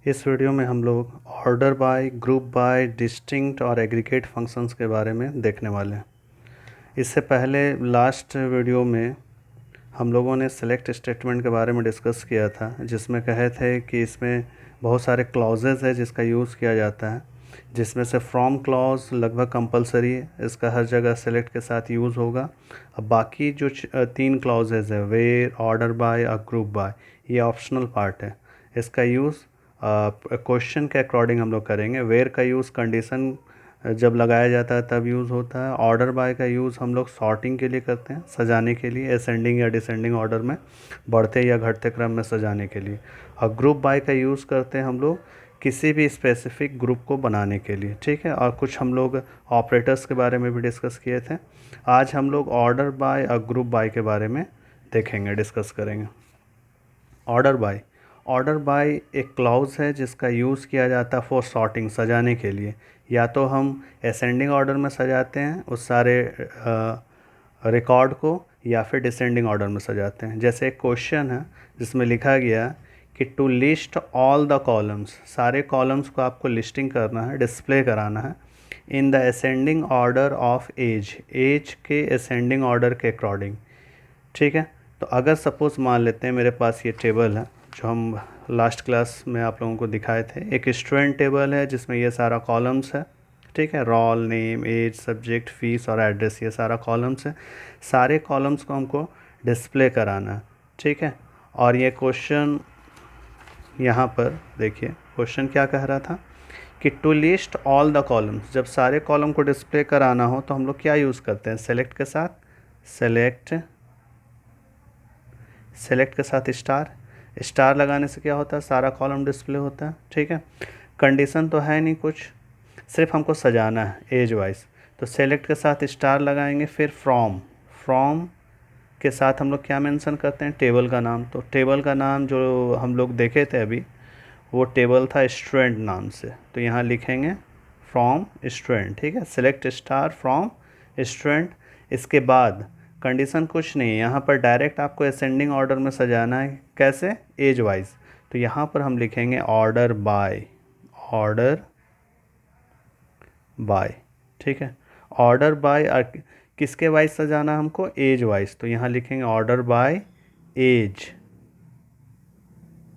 इस वीडियो में हम लोग order by, group by, distinct और एग्रीगेट फंक्शंस के बारे में देखने वाले हैं। इससे पहले लास्ट वीडियो में हम लोगों ने सेलेक्ट स्टेटमेंट के बारे में डिस्कस किया था, जिसमें कहे थे कि इसमें बहुत सारे क्लॉजेज़ है जिसका यूज़ किया जाता है, जिसमें से फ्रॉम क्लॉज लगभग कंपलसरी है, इसका हर जगह सेलेक्ट के साथ यूज़ होगा। अब बाकी जो तीन क्लॉजेज़ है, वेयर, ऑर्डर बाय और ग्रुप बाय, ये ऑप्शनल पार्ट है। इसका यूज़ क्वेश्चन के अकॉर्डिंग हम लोग करेंगे। वेयर का यूज़ कंडीशन जब लगाया जाता है तब यूज़ होता है। ऑर्डर बाय का यूज़ हम लोग सॉर्टिंग के लिए करते हैं, सजाने के लिए, असेंडिंग या डिसेंडिंग ऑर्डर में, बढ़ते या घटते क्रम में सजाने के लिए। और ग्रुप बाय का यूज़ करते हैं हम लोग किसी भी स्पेसिफिक ग्रुप को बनाने के लिए, ठीक है। और कुछ हम लोग ऑपरेटर्स के बारे में भी डिस्कस किए थे। आज हम लोग ऑर्डर बाय और ग्रुप बाय के बारे में देखेंगे, डिस्कस करेंगे। ऑर्डर बाय एक क्लॉज है जिसका यूज़ किया जाता है फॉर सॉर्टिंग, सजाने के लिए। या तो हम असेंडिंग ऑर्डर में सजाते हैं उस सारे रिकॉर्ड को, या फिर डिसेंडिंग ऑर्डर में सजाते हैं। जैसे एक क्वेश्चन है जिसमें लिखा गया कि to list all the columns, सारे कॉलम्स को आपको लिस्टिंग करना है, डिस्प्ले कराना है in the ascending order of age, age के असेंडिंग ऑर्डर के अकॉर्डिंग, ठीक है। तो अगर सपोज़ मान लेते हैं मेरे पास ये टेबल है जो हम लास्ट क्लास में आप लोगों को दिखाए थे, एक स्टूडेंट टेबल है जिसमें ये सारा कॉलम्स है, ठीक है। Roll, name, age, subject, fees और एड्रेस, ये सारा कॉलम्स है। सारे कॉलम्स को हमको डिस्प्ले कराना है, ठीक है। और ये क्वेश्चन यहाँ पर देखिए, क्वेश्चन क्या कह रहा था कि to list all the columns, जब सारे कॉलम को डिस्प्ले कराना हो तो हम लोग क्या यूज़ करते हैं, सेलेक्ट के साथ, सेलेक्ट के साथ स्टार लगाने से क्या होता है, सारा कॉलम डिस्प्ले होता है, ठीक है। कंडीशन तो है नहीं कुछ, सिर्फ हमको सजाना है एज वाइज। तो सेलेक्ट के साथ स्टार लगाएंगे, फिर फ्रॉम के साथ हम लोग क्या मेंशन करते हैं, टेबल का नाम। तो टेबल का नाम जो हम लोग देखे थे अभी, वो टेबल था स्टूडेंट नाम से, तो यहाँ लिखेंगे फ्रॉम स्टूडेंट, ठीक है। Select star from student. इसके बाद कंडीशन कुछ नहीं है, यहाँ पर डायरेक्ट आपको असेंडिंग ऑर्डर में सजाना है, कैसे, एज वाइज। तो यहाँ पर हम लिखेंगे ऑर्डर बाय, ठीक है। ऑर्डर बाय किसके वाइज सजाना है हमको, एज वाइज। तो यहाँ लिखेंगे ऑर्डर बाय एज,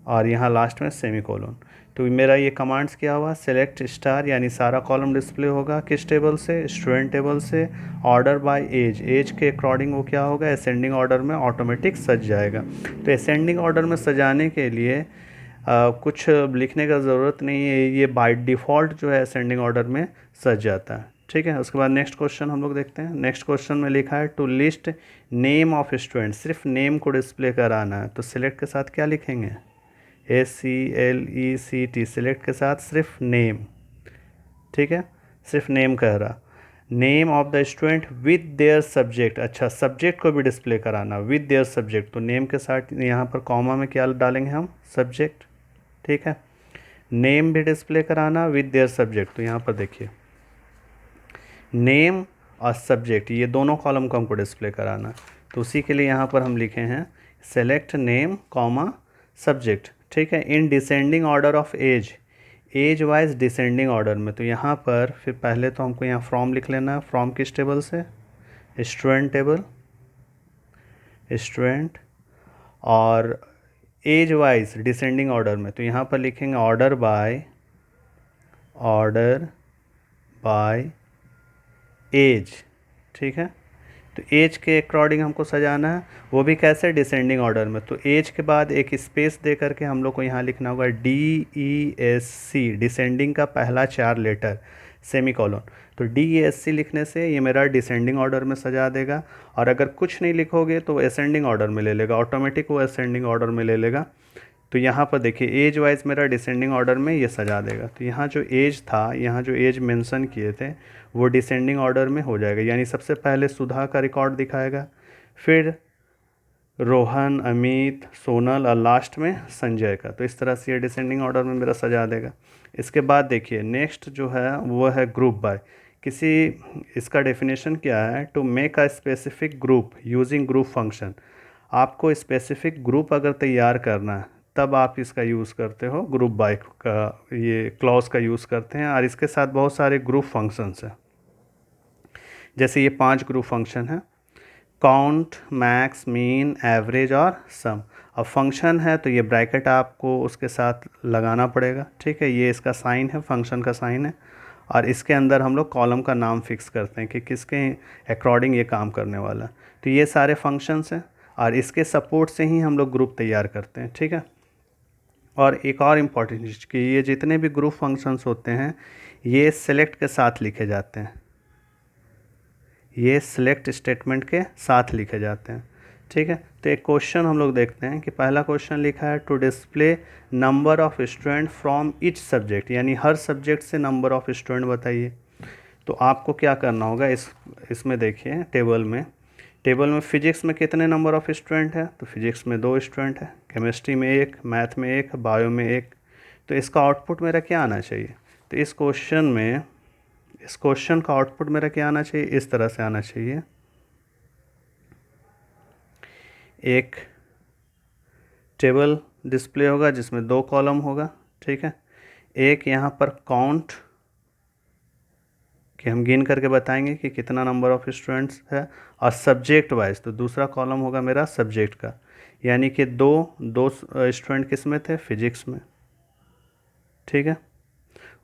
और यहाँ लास्ट में सेमीकोलन। तो मेरा ये कमांड्स क्या हुआ, सेलेक्ट स्टार, यानी सारा कॉलम डिस्प्ले होगा किस टेबल से, स्टूडेंट टेबल से। ऑर्डर बाय एज, एज के अकॉर्डिंग वो क्या होगा, असेंडिंग ऑर्डर में ऑटोमेटिक सज जाएगा। तो असेंडिंग ऑर्डर में सजाने के लिए कुछ लिखने का ज़रूरत नहीं है, ये बाय डिफ़ॉल्ट जो है असेंडिंग ऑर्डर में सज जाता है, ठीक है। उसके बाद नेक्स्ट क्वेश्चन हम लोग देखते हैं। नेक्स्ट क्वेश्चन में लिखा है to list name of student, सिर्फ नेम को डिस्प्ले कराना है। तो सिलेक्ट के साथ क्या लिखेंगे, SELECT, सिलेक्ट के साथ सिर्फ नेम, ठीक है, सिर्फ नेम कह रहा। Name of the student with their subject, अच्छा सब्जेक्ट को भी डिस्प्ले कराना विद देयर सब्जेक्ट। तो नेम के साथ यहाँ पर कॉमा में क्या डालेंगे हम, सब्जेक्ट, ठीक है। नेम भी डिस्प्ले कराना विद देयर सब्जेक्ट। तो यहाँ पर देखिए नेम और सब्जेक्ट, ये दोनों कॉलम को हमको डिस्प्ले कराना। तो उसी के लिए यहाँ पर हम लिखे हैं सेलेक्ट नेम कॉमा सब्जेक्ट, ठीक है, in descending order of age, age wise descending order में। तो यहाँ पर फिर पहले तो हमको यहाँ फ्रॉम लिख लेना है, फ्रॉम किस टेबल से, स्टूडेंट टेबल, स्टूडेंट, और एज वाइज डिसेंडिंग ऑर्डर में। तो यहाँ पर लिखेंगे ऑर्डर बाय एज, ठीक है। तो एज के अकॉर्डिंग हमको सजाना है, वो भी कैसे, डिसेंडिंग ऑर्डर में। तो एज के बाद एक स्पेस दे करके हम लोग को यहाँ लिखना होगा DESC, डिसेंडिंग का पहला 4 लेटर, सेमीकोलन। तो DESC लिखने से ये मेरा डिसेंडिंग ऑर्डर में सजा देगा। और अगर कुछ नहीं लिखोगे तो असेंडिंग ऑर्डर में ले लेगा, ऑटोमेटिक वो असेंडिंग ऑर्डर में ले लेगा। तो यहाँ पर देखिए एज वाइज मेरा डिसेंडिंग ऑर्डर में ये सजा देगा। तो यहाँ जो एज था, यहाँ जो एज मेंशन किए थे, वो डिसेंडिंग ऑर्डर में हो जाएगा, यानी सबसे पहले सुधा का रिकॉर्ड दिखाएगा, फिर रोहन, अमित, सोनल और लास्ट में संजय का। तो इस तरह से ये डिसेंडिंग ऑर्डर में मेरा सजा देगा। इसके बाद देखिए नेक्स्ट जो है वो है ग्रुप बाय। किसी, इसका डेफिनेशन क्या है, to make a specific group using group function. आपको स्पेसिफिक ग्रुप अगर तैयार करना है तब आप इसका यूज़ करते हो, ग्रुप बाय का ये क्लॉज का यूज़ करते हैं। और इसके साथ बहुत सारे ग्रुप फंक्शंस हैं, जैसे ये 5 ग्रुप फंक्शन हैं, काउंट, मैक्स, मीन, एवरेज और सम। अब फंक्शन है तो ये ब्रैकेट आपको उसके साथ लगाना पड़ेगा, ठीक है। ये इसका साइन है, फंक्शन का साइन है। और इसके अंदर हम लोग कॉलम का नाम फिक्स करते हैं कि किसके अकॉर्डिंग ये काम करने वाला है। तो ये सारे फंक्शंस हैं और इसके सपोर्ट से ही हम लोग ग्रुप तैयार करते हैं, ठीक है। और एक और इम्पॉर्टेंट चीज़ कि ये जितने भी ग्रुप फंक्शंस होते हैं ये सेलेक्ट के साथ लिखे जाते हैं, ये सिलेक्ट स्टेटमेंट के साथ लिखे जाते हैं, ठीक है। तो एक क्वेश्चन हम लोग देखते हैं कि पहला क्वेश्चन लिखा है to display number of student from each subject, यानी हर सब्जेक्ट से नंबर ऑफ स्टूडेंट बताइए। तो आपको क्या करना होगा, इसमें देखिए टेबल में फिजिक्स में कितने नंबर ऑफ स्टूडेंट है, तो फिजिक्स में 2 स्टूडेंट है, केमिस्ट्री में 1, मैथ में 1, बायो में 1। तो इसका आउटपुट मेरा क्या आना चाहिए, तो इस क्वेश्चन का आउटपुट मेरा क्या आना चाहिए, इस तरह से आना चाहिए। एक टेबल डिस्प्ले होगा जिसमें 2 कॉलम होगा, ठीक है। एक यहाँ पर काउंट कि हम गिन करके बताएंगे कि कितना नंबर ऑफ स्टूडेंट्स है, और सब्जेक्ट वाइज तो दूसरा कॉलम होगा मेरा सब्जेक्ट का, यानी कि दो स्टूडेंट किस में थे, फिजिक्स में, ठीक है।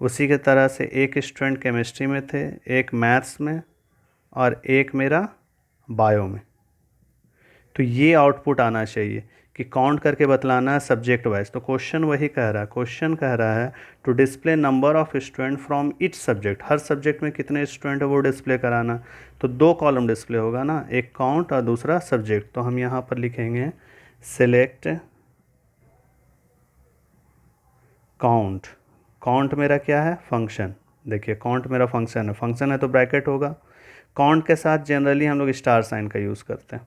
उसी के तरह से एक स्टूडेंट केमिस्ट्री में थे, एक मैथ्स में और एक मेरा बायो में। तो ये आउटपुट आना चाहिए कि काउंट करके बतलाना है सब्जेक्ट वाइज। तो क्वेश्चन वही कह रहा है, क्वेश्चन कह रहा है to display number of student from each subject, हर सब्जेक्ट में कितने स्टूडेंट है वो डिस्प्ले कराना। तो 2 कॉलम डिस्प्ले होगा ना, एक काउंट और दूसरा सब्जेक्ट। तो हम यहाँ पर लिखेंगे सिलेक्ट काउंट। काउंट मेरा क्या है, फंक्शन। देखिए काउंट मेरा फंक्शन है तो ब्रैकेट होगा। काउंट के साथ जनरली हम लोग स्टार साइन का यूज़ करते हैं,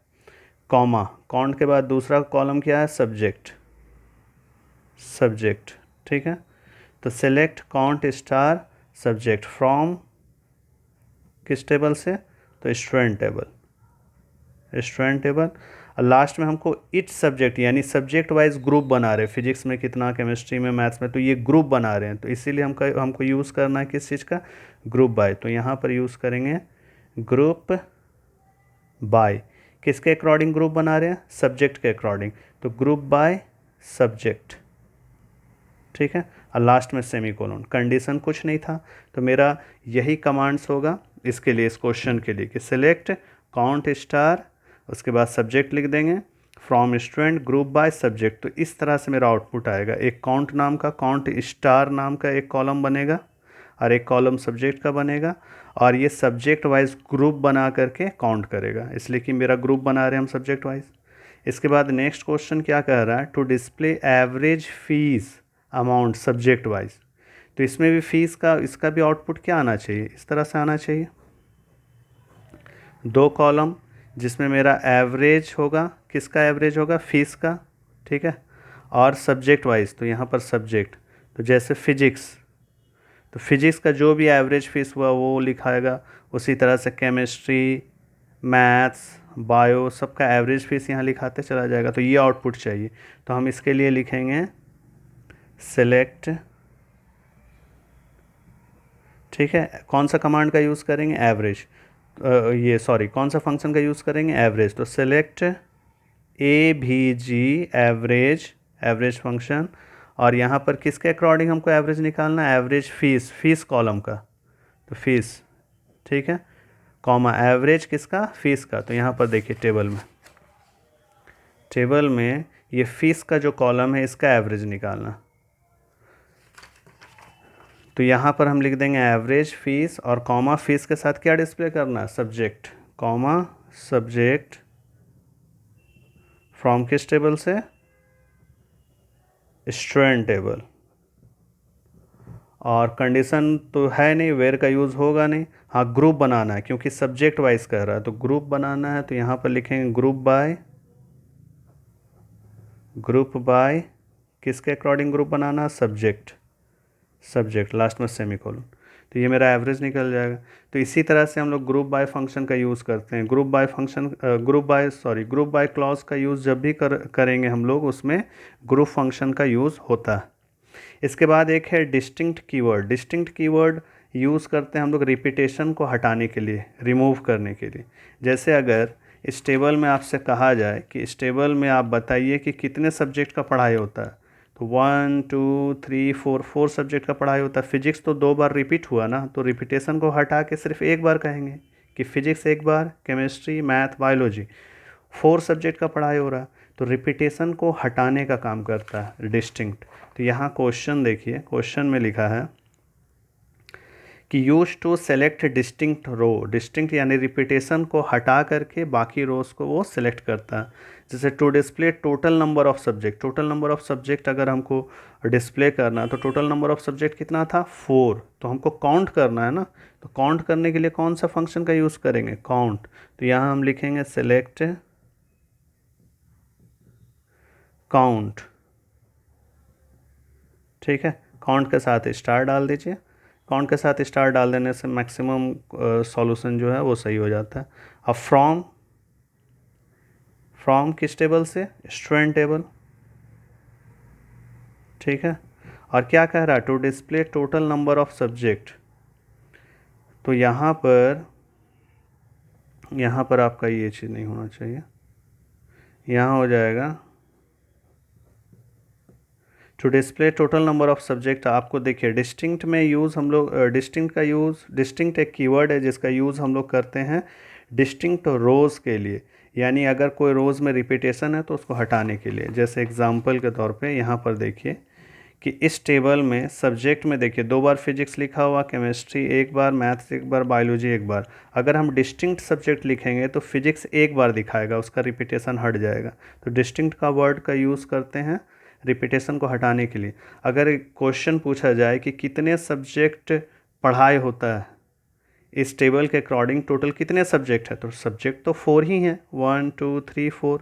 कॉमा। काउंट के बाद दूसरा कॉलम क्या है, सब्जेक्ट, ठीक है। तो select count star subject from किस टेबल से, तो स्टूडेंट टेबल। और लास्ट में हमको ईच सब्जेक्ट यानी सब्जेक्ट वाइज ग्रुप बना रहे हैं, फिजिक्स में कितना, केमिस्ट्री में, मैथ्स में, तो ये ग्रुप बना रहे हैं। तो इसीलिए हमको यूज़ करना है किस चीज़ का, ग्रुप बाय। तो यहाँ पर यूज़ करेंगे ग्रुप बाय। किसके अकॉर्डिंग ग्रुप बना रहे हैं, सब्जेक्ट के अकॉर्डिंग, तो ग्रुप बाय सब्जेक्ट, ठीक है। और लास्ट में सेमीकोलन, कंडीशन कुछ नहीं था। तो मेरा यही कमांड्स होगा इसके लिए, इस क्वेश्चन के लिए कि सिलेक्ट काउंट स्टार, उसके बाद सब्जेक्ट लिख देंगे, from student group by subject. तो इस तरह से मेरा आउटपुट आएगा। एक काउंट नाम का, काउंट स्टार नाम का एक कॉलम बनेगा और एक कॉलम सब्जेक्ट का बनेगा, और ये सब्जेक्ट वाइज ग्रुप बना करके काउंट करेगा, इसलिए कि मेरा ग्रुप बना रहे हैं हम सब्जेक्ट वाइज। इसके बाद नेक्स्ट क्वेश्चन क्या कह रहा है, to display average fees amount subject wise. तो इसमें भी फीस का, इसका भी आउटपुट क्या आना चाहिए, इस तरह से आना चाहिए। 2 कॉलम जिसमें मेरा एवरेज होगा, किसका एवरेज होगा, फीस का, ठीक है। और सब्जेक्ट वाइज तो यहाँ पर सब्जेक्ट, तो जैसे फिजिक्स, तो फिजिक्स का जो भी एवरेज फीस हुआ वो लिखाएगा। उसी तरह से केमिस्ट्री, मैथ्स, बायो, सबका एवरेज फीस यहाँ लिखाते चला जाएगा। तो ये आउटपुट चाहिए। तो हम इसके लिए लिखेंगे सेलेक्ट, ठीक है। कौन सा कमांड का यूज़ करेंगे, एवरेज, कौन सा फंक्शन का यूज़ करेंगे, एवरेज। तो सेलेक्ट AVG एवरेज फंक्शन, और यहाँ पर किसके अकॉर्डिंग हमको एवरेज निकालना है, एवरेज फीस कॉलम का, तो फीस, ठीक है, कॉमा एवरेज किसका, फीस का। तो यहाँ पर देखिए टेबल में ये फीस का जो कॉलम है इसका एवरेज निकालना। तो यहाँ पर हम लिख देंगे एवरेज फीस, और कॉमा फीस के साथ क्या डिस्प्ले करना है, सब्जेक्ट, कॉमा सब्जेक्ट फ्रॉम किस टेबल से, स्टूडेंट टेबल। और कंडीशन तो है नहीं, वेयर का यूज़ होगा नहीं। हाँ, ग्रुप बनाना है क्योंकि सब्जेक्ट वाइज कह रहा है, तो ग्रुप बनाना है। तो यहाँ पर लिखेंगे ग्रुप बाय किसके अकॉर्डिंग ग्रुप बनाना, सब्जेक्ट, लास्ट में सेमीकोलन। तो ये मेरा एवरेज निकल जाएगा। तो इसी तरह से हम लोग ग्रुप बाय फंक्शन का यूज़ करते हैं। ग्रुप बाय क्लॉज का यूज़ जब भी करेंगे हम लोग, उसमें ग्रुप फंक्शन का यूज़ होता है। इसके बाद एक है distinct keyword. Distinct keyword use करते हैं हम लोग रिपीटेशन को हटाने के लिए, रिमूव करने के लिए। जैसे अगर इस टेबल में आपसे कहा जाए कि इस टेबल में आप बताइए कि कितने सब्जेक्ट का पढ़ाई होता है, तो 1 2 3 4 4 सब्जेक्ट का पढ़ाई होता है। फिजिक्स तो 2 बार रिपीट हुआ ना, तो रिपीटेशन को हटा के सिर्फ एक बार कहेंगे कि फिजिक्स एक बार, केमिस्ट्री, मैथ, बायोलॉजी 4 सब्जेक्ट का पढ़ाई हो रहा है। तो रिपीटेशन को हटाने का काम करता है डिस्टिंक्ट। तो यहाँ क्वेश्चन देखिए, क्वेश्चन में लिखा है कि use to select distinct row. Distinct यानी रिपीटेशन को हटा करके बाकी रोज को वो सिलेक्ट करता है। जैसे to display total number of subject. Total number of subject अगर हमको डिस्प्ले करना, तो टोटल नंबर ऑफ सब्जेक्ट कितना था, 4। तो हमको काउंट करना है ना, तो काउंट करने के लिए कौन सा फंक्शन का यूज़ करेंगे, काउंट। तो यहाँ हम लिखेंगे सेलेक्ट काउंट, ठीक है। काउंट के साथ स्टार डाल दीजिए। काउंट के साथ स्टार डाल देने से मैक्सिमम सॉल्यूशन जो है वो सही हो जाता है। अब फ्रॉम, फ्रॉम किस टेबल से, स्टूडेंट टेबल, ठीक है। और क्या कह रहा है, to display total number of subject. तो यहाँ पर आपका ये चीज़ नहीं होना चाहिए, यहाँ हो जाएगा to display total number of subject. आपको देखिए डिस्टिंक्ट में यूज़ हम लोग, डिस्टिंक्ट का यूज़, डिस्टिंक्ट एक कीवर्ड है जिसका यूज़ हम लोग करते हैं डिस्टिंक्ट रोज़ के लिए। यानी अगर कोई रोज़ में रिपीटेशन है तो उसको हटाने के लिए। जैसे एग्जांपल के तौर पे यहाँ पर देखिए कि इस टेबल में सब्जेक्ट में देखिए 2 बार फिजिक्स लिखा हुआ, केमिस्ट्री एक बार, मैथ्स एक बार, बायोलॉजी एक बार। अगर हम डिस्टिंक्ट सब्जेक्ट लिखेंगे तो फिजिक्स एक बार दिखाएगा, उसका रिपीटेशन हट जाएगा। तो डिस्टिंक्ट का वर्ड का यूज़ करते हैं रिपीटेशन को हटाने के लिए। अगर क्वेश्चन पूछा जाए कि कितने सब्जेक्ट पढ़ाई होता है इस टेबल के अकॉर्डिंग, टोटल कितने सब्जेक्ट है, तो सब्जेक्ट तो 4 ही हैं, 1 2 3 4।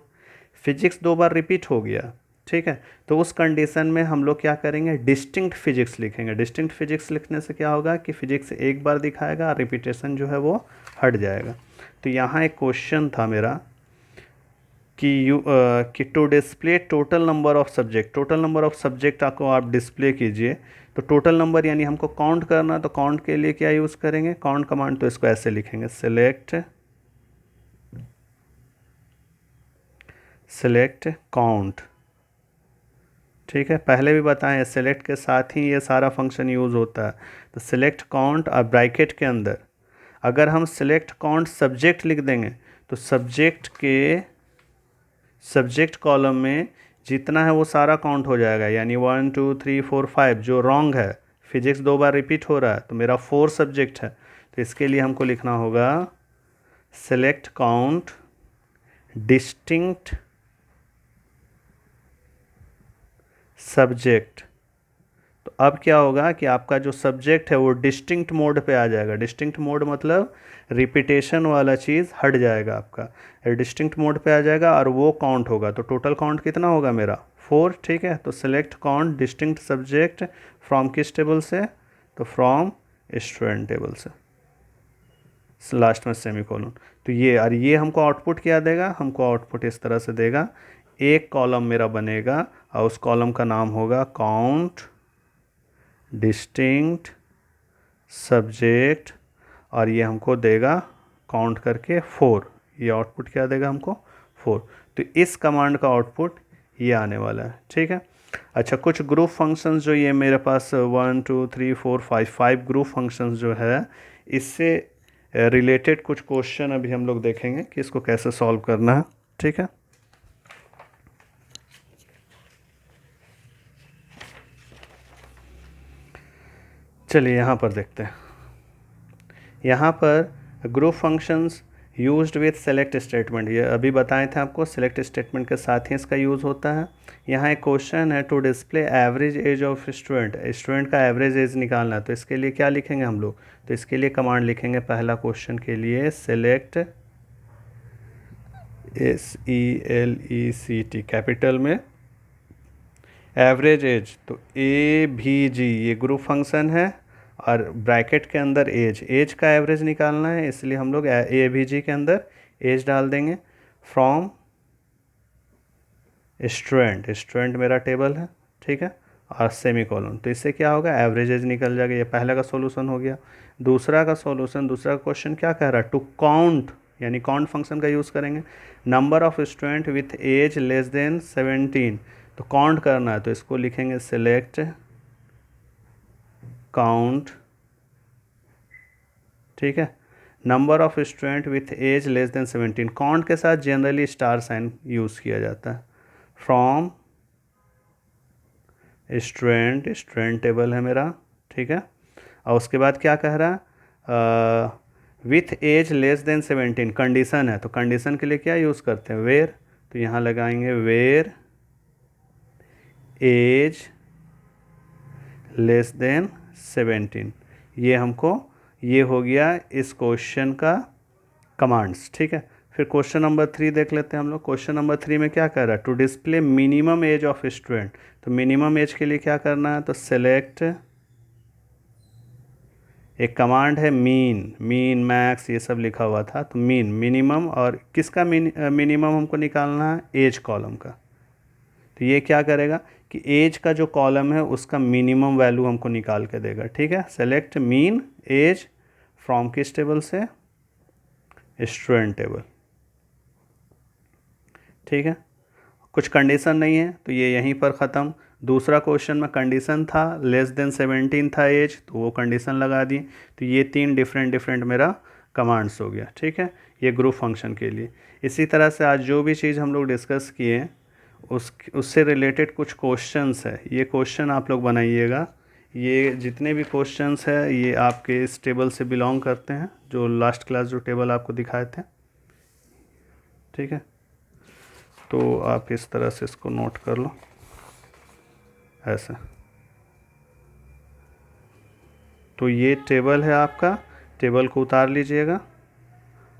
फिजिक्स 2 बार रिपीट हो गया, ठीक है। तो उस कंडीशन में हम लोग क्या करेंगे, डिस्टिंक्ट फिजिक्स लिखेंगे। डिस्टिंक्ट फिजिक्स लिखने से क्या होगा कि फिजिक्स एक बार दिखाएगा, रिपीटेशन जो है वो हट जाएगा। तो यहाँ एक क्वेश्चन था मेरा कि to display total number of subject. Total number of subject आपको आप डिस्प्ले कीजिए। तो टोटल नंबर यानी हमको काउंट करना, तो काउंट के लिए क्या यूज़ करेंगे, काउंट कमांड। तो इसको ऐसे लिखेंगे सेलेक्ट काउंट, ठीक है। पहले भी बताएं सेलेक्ट के साथ ही ये सारा फंक्शन यूज़ होता है। तो सेलेक्ट काउंट और ब्रैकेट के अंदर अगर हम सेलेक्ट काउंट सब्जेक्ट लिख देंगे तो सब्जेक्ट कॉलम में जितना है वो सारा काउंट हो जाएगा। यानी 1 2 3 4 5 जो रॉन्ग है, फिजिक्स 2 बार रिपीट हो रहा है, तो मेरा 4 सब्जेक्ट है। तो इसके लिए हमको लिखना होगा सेलेक्ट काउंट डिस्टिंक्ट सब्जेक्ट। तो अब क्या होगा कि आपका जो सब्जेक्ट है वो डिस्टिंक्ट मोड पे आ जाएगा। डिस्टिंक्ट मोड मतलब रिपीटेशन वाला चीज़ हट जाएगा आपका, डिस्टिंक्ट मोड पे आ जाएगा और वो काउंट होगा। तो टोटल काउंट कितना होगा मेरा, 4, ठीक है। तो select count distinct subject from किस टेबल से, तो फ्रॉम स्टूडेंट टेबल से, लास्ट में सेमीकोलन। तो ये हमको आउटपुट क्या देगा, हमको आउटपुट इस तरह से देगा। एक कॉलम मेरा बनेगा और उस कॉलम का नाम होगा काउंट डिस्टिंक्ट सब्जेक्ट, और ये हमको देगा काउंट करके 4। ये आउटपुट क्या देगा हमको, 4। तो इस कमांड का आउटपुट ये आने वाला है, ठीक है। अच्छा, कुछ ग्रुप फंक्शंस जो ये मेरे पास 1 2 3 4 5 ग्रुप फंक्शंस जो है, इससे रिलेटेड कुछ क्वेश्चन अभी हम लोग देखेंगे कि इसको कैसे सॉल्व करना है, ठीक है। चलिए यहाँ पर देखते हैं। यहाँ पर group functions used with select statement, ये अभी बताए थे आपको, सेलेक्ट स्टेटमेंट के साथ ही इसका यूज़ होता है। यहाँ एक क्वेश्चन है to display average age of student. Student का एवरेज एज निकालना है, तो इसके लिए क्या लिखेंगे हम लोग, तो इसके लिए कमांड लिखेंगे पहला क्वेश्चन के लिए सेलेक्ट SELECT कैपिटल में एवरेज एज। तो AVG ये ग्रुप फंक्शन है और ब्रैकेट के अंदर एज का एवरेज निकालना है, इसलिए हम लोग AVG के अंदर एज डाल देंगे। फ्रॉम स्टूडेंट मेरा टेबल है, ठीक है, और सेमी कॉलन, तो इससे क्या होगा, एवरेज एज निकल जाएगा। ये पहला का सॉल्यूशन हो गया। दूसरा का क्वेश्चन क्या कह रहा है, टू काउंट, यानी काउंट फंक्शन का यूज़ करेंगे। Number of student with age less than 17, तो काउंट करना है, तो इसको लिखेंगे सेलेक्ट काउंट, ठीक है। Number of student with age less than 17, count के साथ जनरली स्टार साइन यूज़ किया जाता है। फ्रॉम स्टूडेंट टेबल है मेरा, ठीक है। और उसके बाद क्या कह रहा है, with age less than 17, condition है, तो कंडीशन के लिए क्या यूज़ करते हैं, वेयर, तो यहाँ लगाएंगे वेयर एज लेस देन 17। ये हमको, ये हो गया इस क्वेश्चन का कमांड्स, ठीक है। फिर क्वेश्चन नंबर 3 देख लेते हैं हम लोग। क्वेश्चन नंबर 3 में क्या कह रहा है, to display minimum age of student, तो मिनिमम एज के लिए क्या करना है, तो सेलेक्ट, एक कमांड है मीन मैक्स ये सब लिखा हुआ था, तो मिनिमम, और किसका मिनिमम हमको निकालना है, एज कॉलम का। तो ये क्या करेगा कि एज का जो कॉलम है उसका मिनिमम वैल्यू हमको निकाल के देगा, ठीक है। सेलेक्ट मीन एज फ्रॉम किस टेबल से, स्टूडेंट टेबल, ठीक है। कुछ कंडीशन नहीं है तो ये यहीं पर ख़त्म। दूसरा क्वेश्चन में कंडीशन था लेस देन 17 था एज, तो वो कंडीशन लगा दी। तो ये 3 डिफरेंट मेरा कमांड्स हो गया, ठीक है, ये ग्रुप फंक्शन के लिए। इसी तरह से आज जो भी चीज़ हम लोग डिस्कस किए उससे रिलेटेड कुछ क्वेश्चंस है, ये क्वेश्चन आप लोग बनाइएगा। ये जितने भी क्वेश्चंस है ये आपके इस टेबल से बिलोंग करते हैं, जो लास्ट क्लास जो टेबल आपको दिखाए थे, ठीक है। तो आप इस तरह से इसको नोट कर लो ऐसे। तो ये टेबल है आपका, टेबल को उतार लीजिएगा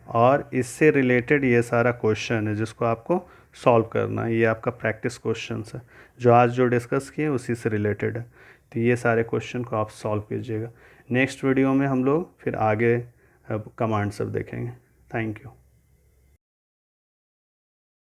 और इससे रिलेटेड ये सारा क्वेश्चन है जिसको आपको सॉल्व करना है। ये आपका प्रैक्टिस क्वेश्चन है जो आज जो डिस्कस किए उसी से रिलेटेड है। तो ये सारे क्वेश्चन को आप सॉल्व कीजिएगा। नेक्स्ट वीडियो में हम लोग फिर आगे कमांड सब देखेंगे। Thank you.